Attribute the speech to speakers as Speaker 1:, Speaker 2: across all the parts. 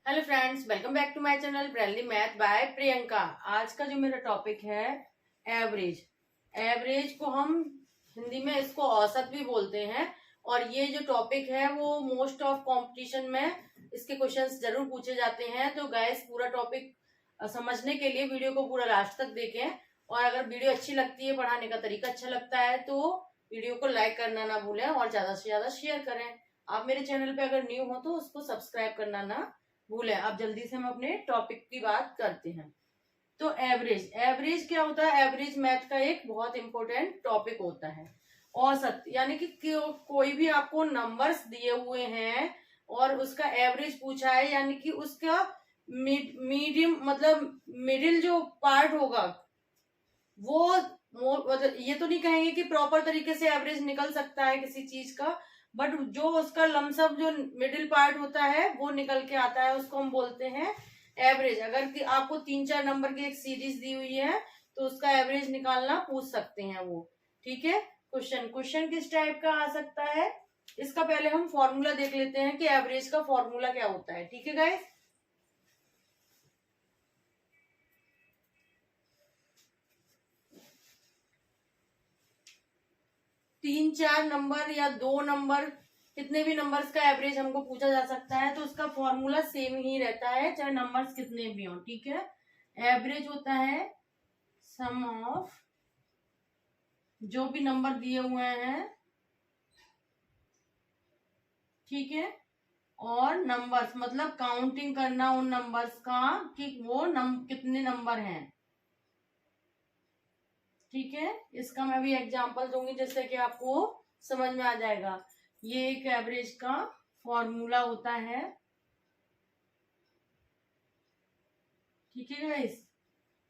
Speaker 1: Hello friends, welcome back to my channel Brainly math by Priyanka. आज का जो मेरा टॉपिक है एवरेज। एवरेज को हम हिंदी में इसको औसत भी बोलते हैं और ये जो टॉपिक है वो मोस्ट ऑफ कंपटीशन में इसके क्वेश्चंस जरूर पूछे जाते हैं। तो गाइस, पूरा टॉपिक समझने के लिए वीडियो को पूरा लास्ट तक देखें और अगर वीडियो अच्छी लगती है, पढ़ाने का तरीका अच्छा लगता है तो वीडियो को लाइक करना ना भूलें और ज्यादा से ज्यादा शेयर करें। आप मेरे चैनल पे अगर न्यू हो तो उसको सब्सक्राइब करना ना भूलें। अब जल्दी से हम अपने टॉपिक की बात करते हैं। तो एवरेज एवरेज क्या होता है? एवरेज मैथ का एक बहुत इंपॉर्टेंट टॉपिक होता है। औसत यानी कि कोई भी आपको नंबर्स दिए हुए हैं और उसका एवरेज पूछा है, यानी कि उसका मीडियम मतलब मिडिल जो पार्ट होगा वो मतलब ये तो नहीं कहेंगे कि प्रॉपर तरीके से एवरेज निकल सकता है किसी चीज का, बट जो उसका लमसम जो मिडिल पार्ट होता है वो निकल के आता है, उसको हम बोलते हैं एवरेज। अगर कि आपको 3-4 नंबर की एक सीरीज दी हुई है तो उसका एवरेज निकालना पूछ सकते हैं वो। ठीक है। क्वेश्चन किस टाइप का आ सकता है, इसका पहले हम फॉर्मूला देख लेते हैं कि एवरेज का फॉर्मूला क्या होता है। ठीक है गाइस, 3-4 नंबर या 2 नंबर, कितने भी नंबर्स का एवरेज हमको पूछा जा सकता है तो उसका फॉर्मूला सेम ही रहता है, चाहे नंबर्स कितने भी हों। ठीक है। एवरेज होता है सम ऑफ जो भी नंबर दिए हुए हैं, ठीक है, और नंबर्स मतलब काउंटिंग करना उन नंबर्स का कि वो कितने नंबर हैं। ठीक है। इसका मैं भी एग्जांपल दूंगी जिससे कि आपको समझ में आ जाएगा। ये एक एवरेज का फॉर्मूला होता है। ठीक है गाइस,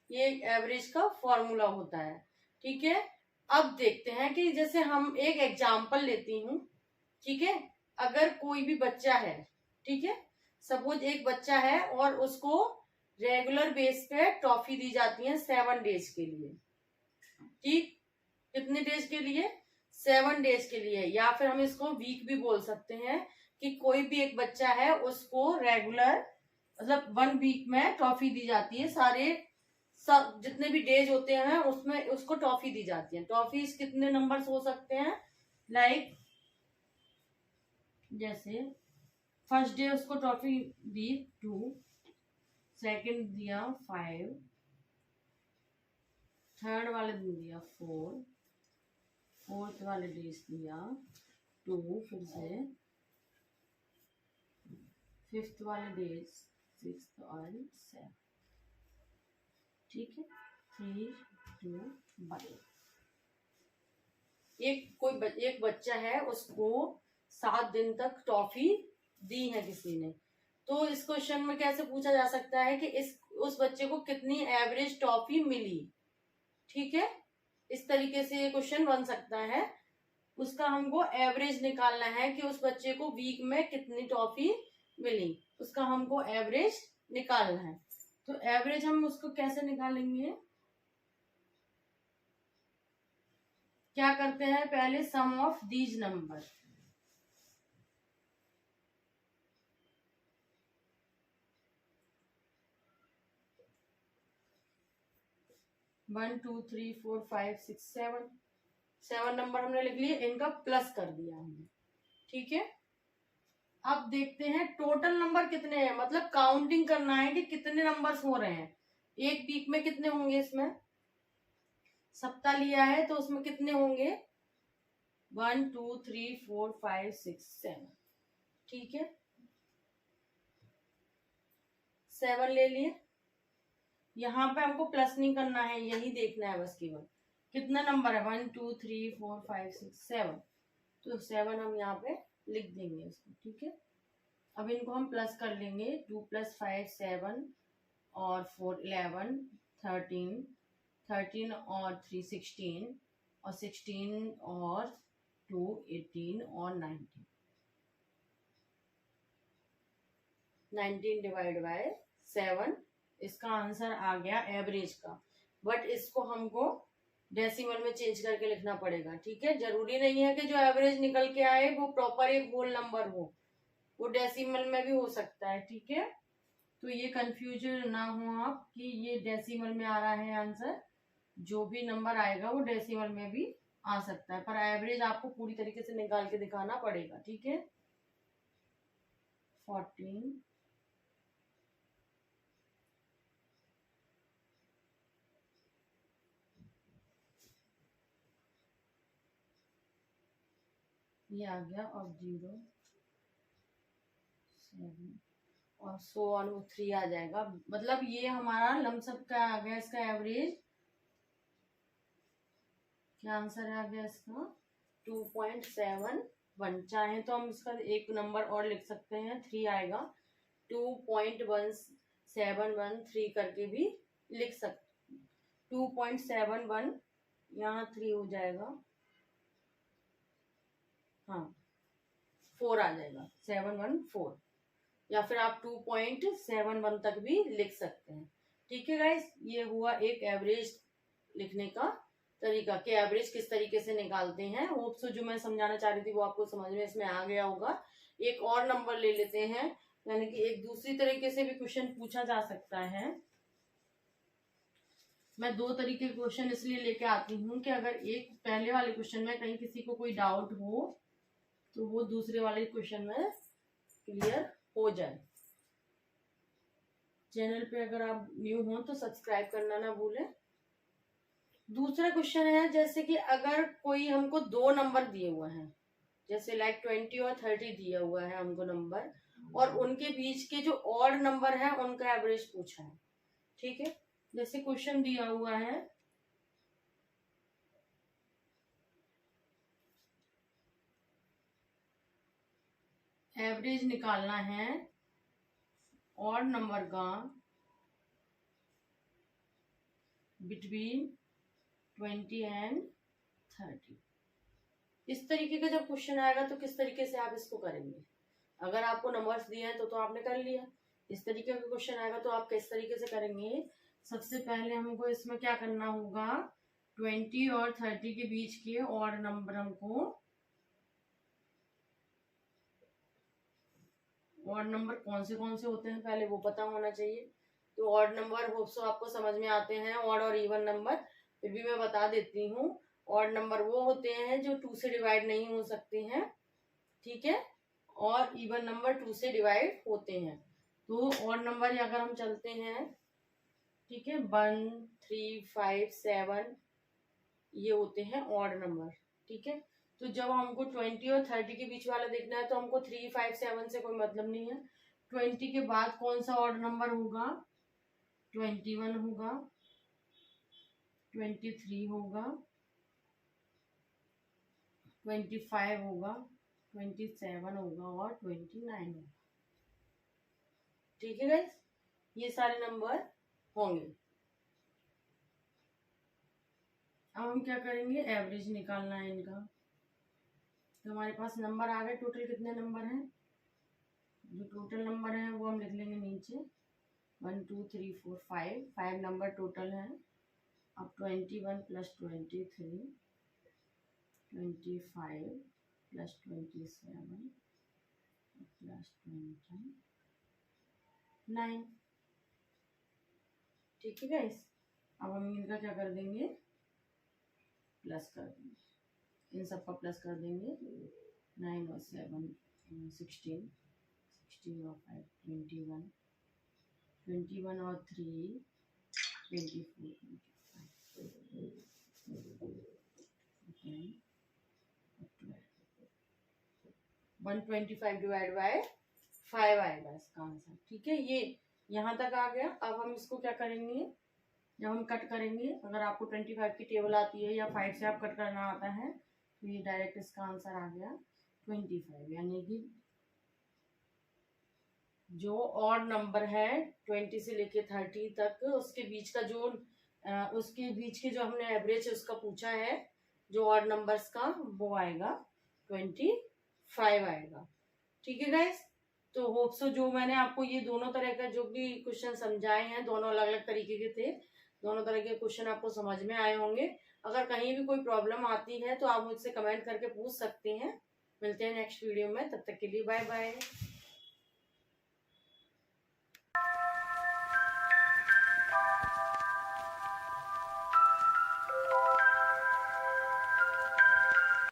Speaker 1: ये एक एवरेज का फॉर्मूला होता है। ठीक है। अब देखते हैं कि जैसे हम एक एग्जांपल लेती हूँ। ठीक है। अगर कोई भी बच्चा है, ठीक है, सपोज एक बच्चा है और उसको रेगुलर बेस पे टॉफी दी जाती है 7 डेज के लिए। ठीक, कितने डेज के लिए? 7 डेज के लिए, या फिर हम इसको वीक भी बोल सकते हैं कि कोई भी एक बच्चा है उसको रेगुलर मतलब 1 वीक में टॉफी दी जाती है। सारे सब जितने भी डेज होते हैं उसमें उसको टॉफी दी जाती है। टॉफी कितने नंबर्स हो सकते हैं? लाइक जैसे फर्स्ट डे उसको टॉफी दी 2, सेकंड दिया 5, थर्ड वाले दिन दिया 4, फोर्थ वाले डेज दिया 2, फिर से फिफ्थ वाले डेज 6 और 7। ठीक है। 3, 2, 1। एक बच्चा है, उसको 7 दिन तक टॉफी दी है किसी ने, तो इस क्वेश्चन में कैसे पूछा जा सकता है कि उस बच्चे को कितनी एवरेज टॉफी मिली। ठीक है। इस तरीके से ये क्वेश्चन बन सकता है। उसका हमको एवरेज निकालना है कि उस बच्चे को वीक में कितनी टॉफी मिली, उसका हमको एवरेज निकालना है। तो एवरेज हम उसको कैसे निकालेंगे? क्या करते हैं, पहले sum of these number. One two three four five six seven, 7 number हमने लिख लिए, इनका प्लस कर दिया हमने। ठीक है। अब देखते हैं टोटल नंबर कितने हैं, मतलब काउंटिंग करना है कि कितने नंबर्स हो रहे हैं एक वीक में, कितने होंगे। इसमें सप्ताह लिया है तो उसमें कितने होंगे? 1 2 3 4 5 6 7। ठीक है, 7 ले लिए। यहाँ पे हमको प्लस नहीं करना है, यही देखना है बस केवल कितना नंबर है। 1 2 3 4 5 6 7, तो 7 हम यहाँ पे लिख देंगे इसको। ठीक है। अब इनको हम प्लस कर लेंगे। 2 + 5 7 और 4 11, 13, 13 और 3 16, और 16 और 2 18 और 19, 19 डिवाइड बाय 7। इसका आंसर आ गया एवरेज का, बट इसको हमको डेसिमल में चेंज करके लिखना पड़ेगा। ठीक है। जरूरी नहीं है कि जो एवरेज निकल के आए वो प्रॉपर एक होल नंबर हो, वो डेसिमल में भी हो सकता है। ठीक है। तो ये कंफ्यूजन ना हो आप कि ये डेसिमल में आ रहा है आंसर। जो भी नंबर आएगा वो डेसिमल में भी आ सकता है, पर एवरेज आपको पूरी तरीके से निकाल के दिखाना पड़ेगा। ठीक है, 14 ये आ गया, और 0 7 और सो ऑन, वो 3 आ जाएगा। मतलब ये हमारा लमसम का आ गया, इसका एवरेज क्या आंसर आ गया इसका 2.71। चाहे तो हम इसका एक नंबर और लिख सकते हैं, 3 आएगा, 2.1713 करके भी लिख सकते। 2.71 यहाँ 3 हो जाएगा, हाँ 4 आ जाएगा, 714, या फिर आप 2.71 तक भी लिख सकते हैं। ठीक है गाइस, ये हुआ एक एवरेज लिखने का तरीका कि एवरेज किस तरीके से निकालते हैं। होप सो जो मैं समझाना चाह रही थी वो आपको समझ में इसमें आ गया होगा। एक और नंबर ले लेते हैं, यानी कि एक दूसरी तरीके से भी क्वेश्चन पूछा जा सकता है। मैं दो तरीके के क्वेश्चन इसलिए लेके आती हूँ कि अगर एक पहले वाले क्वेश्चन में कहीं किसी को कोई डाउट हो तो वो दूसरे वाले क्वेश्चन में क्लियर हो जाए। चैनल पे अगर आप न्यू हो तो सब्सक्राइब करना ना भूलें। दूसरा क्वेश्चन है, जैसे कि अगर कोई हमको दो नंबर दिए हुए हैं, जैसे लाइक 20 और 30 दिया हुआ है हमको नंबर, और उनके बीच के जो ऑड नंबर है उनका एवरेज पूछा है। ठीक है, जैसे क्वेश्चन दिया हुआ है, एवरेज निकालना है ऑड नंबर का बिटवीन 20 एंड 30। इस तरीके का जब क्वेश्चन आएगा तो किस तरीके से आप इसको करेंगे। अगर आपको नंबर्स दिए हैं तो आपने कर लिया। इस तरीके का क्वेश्चन आएगा तो आप किस तरीके से करेंगे। सबसे पहले हमको इसमें क्या करना होगा, 20 और 30 के बीच के ऑड नंबर हमको, ऑड नंबर कौन से होते हैं पहले वो पता होना चाहिए। तो ऑड नंबर होप सो आपको समझ में आते हैं, ऑड और इवन नंबर। फिर भी मैं बता देती हूँ, ऑड नंबर वो होते हैं जो 2 से डिवाइड नहीं हो सकते हैं, ठीक है, और इवन नंबर 2 से डिवाइड होते हैं। तो ऑड नंबर अगर हम चलते हैं, ठीक है, 1 3 5 7 ये होते हैं ऑड नंबर। ठीक है, तो जब हमको 20 और 30 के बीच वाला देखना है तो हमको 3 5 7 से कोई मतलब नहीं है। 20 के बाद कौन सा ऑड नंबर होगा, 21 होगा, 23 होगा, 25 होगा, 27 होगा और 29 होगा। ठीक है गाइस, ये सारे नंबर होंगे। अब हम क्या करेंगे, एवरेज निकालना है इनका। तो हमारे पास नंबर आ गए, टोटल कितने नंबर हैं, जो टोटल नंबर है वो हम लिख लेंगे नीचे, 1 2 3 4 5 नंबर टोटल है। अब 21 प्लस 23 25 प्लस 27 प्लस 29। ठीक है गाइस, अब हम इनका क्या कर देंगे, प्लस कर देंगे, इन सब का प्लस कर देंगे। 9 और 7 16, 16 और 5 21, 21 और 3 24, 125 डिवाइड बाय 5 आएगा इसका आंसर। ठीक है, ये यहाँ तक आ गया। अब हम इसको क्या करेंगे, जब हम कट करेंगे, अगर आपको 25 की टेबल आती है या 5 से आप कट करना आता है तो ये डायरेक्ट इसका आंसर आ गया 25। यानी कि जो ऑड नंबर है 20 से लेके 30 तक, उसके बीच का जो उसके बीच के जो हमने एवरेज उसका पूछा है, जो ऑड नंबर्स का, वो आएगा 25 आएगा। ठीक है गाइस, तो होप सो जो मैंने आपको ये दोनों तरह का जो भी क्वेश्चन समझाए हैं, दोनों अलग अलग तरीके के थे, दोनों तरह के क्वेश्चन आपको समझ में आए होंगे। अगर कहीं भी कोई प्रॉब्लम आती है तो आप मुझसे कमेंट करके पूछ सकते हैं। मिलते हैं नेक्स्ट वीडियो में, तब तक के लिए बाय बाय।